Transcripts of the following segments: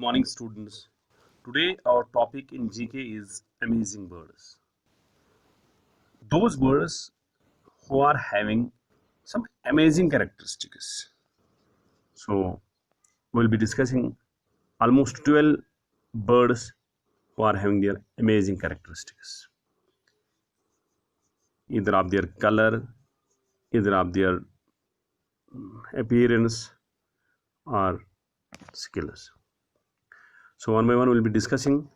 morning, students. Today, our topic in GK is amazing birds. Those birds who are having some amazing characteristics. So, we'll be discussing almost 12 birds who are having their amazing characteristics, either of their color, either of their appearance, or skills. So, one by one, we'll be discussing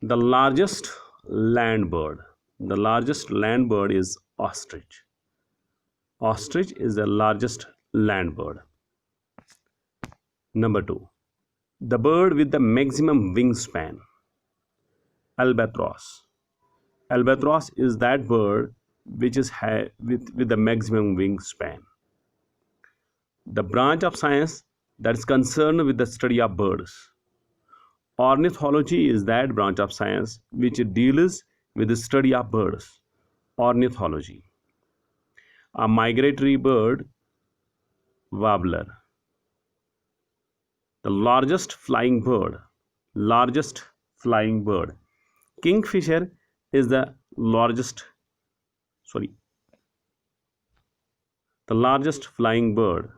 the largest land bird. The largest land bird is ostrich. Ostrich is the largest land bird. Number two, the bird with the maximum wingspan, albatross. Albatross is that bird which is with the maximum wingspan. The branch of science that is concerned with the study of birds. Ornithology is that branch of science which deals with the study of birds. Ornithology. A migratory bird, warbler. The largest flying bird, Kingfisher is the largest flying bird.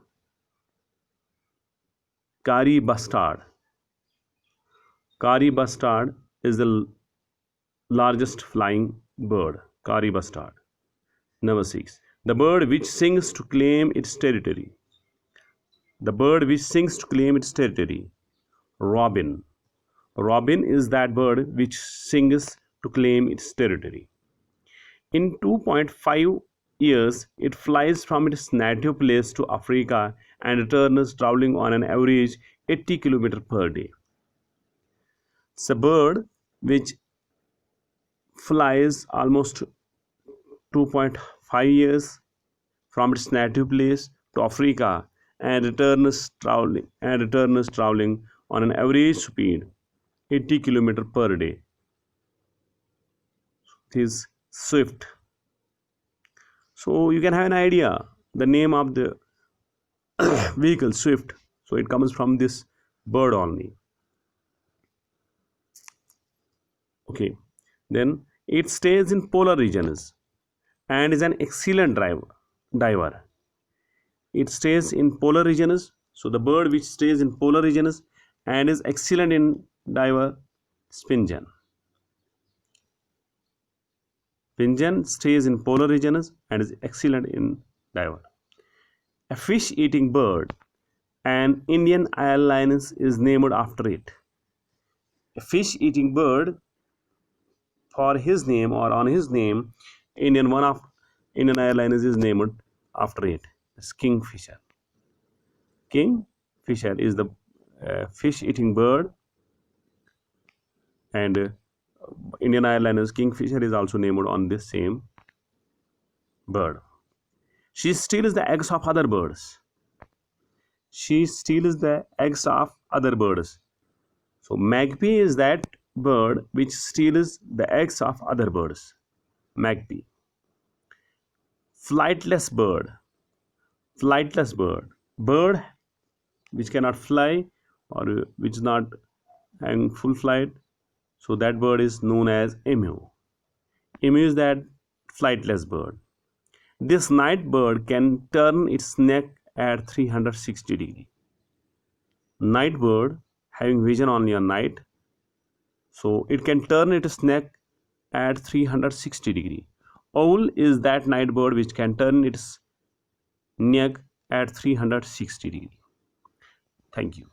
Kari bustard is the largest flying bird. Kari bustard. Number 6, the bird which sings to claim its territory. Robin. Robin is that bird which sings to claim its territory. In 2.5 years, it flies from its native place to Africa and returns traveling on an average 80 km per day. It's a bird which flies almost 2.5 years from its native place to Africa and returns traveling on an average speed 80 km per day. It is swift. So you can have an idea the name of the vehicle, swift. So it comes from this bird only. Okay, then it stays in polar regions and is an excellent diver. It stays in polar regions. So the bird which stays in polar regions and is excellent in diver is pigeon. Pigeon stays in polar regions and is excellent in diver. A fish-eating bird, and Indian Airlines is named after it. A fish-eating bird, for his name or on his name, Indian Airlines is named after it. It's Kingfisher. Kingfisher is the fish-eating bird, and Indian Airlines Kingfisher is also named on this same bird. She steals the eggs of other birds. So magpie is that bird which steals the eggs of other birds. Magpie. Flightless bird. Bird which cannot fly or which is not having full flight. So that bird is known as emu. Emu is that flightless bird. This night bird can turn its neck at 360 degrees. Night bird having vision only at night. So it can turn its neck at 360 degrees. Owl is that night bird which can turn its neck at 360 degrees. Thank you.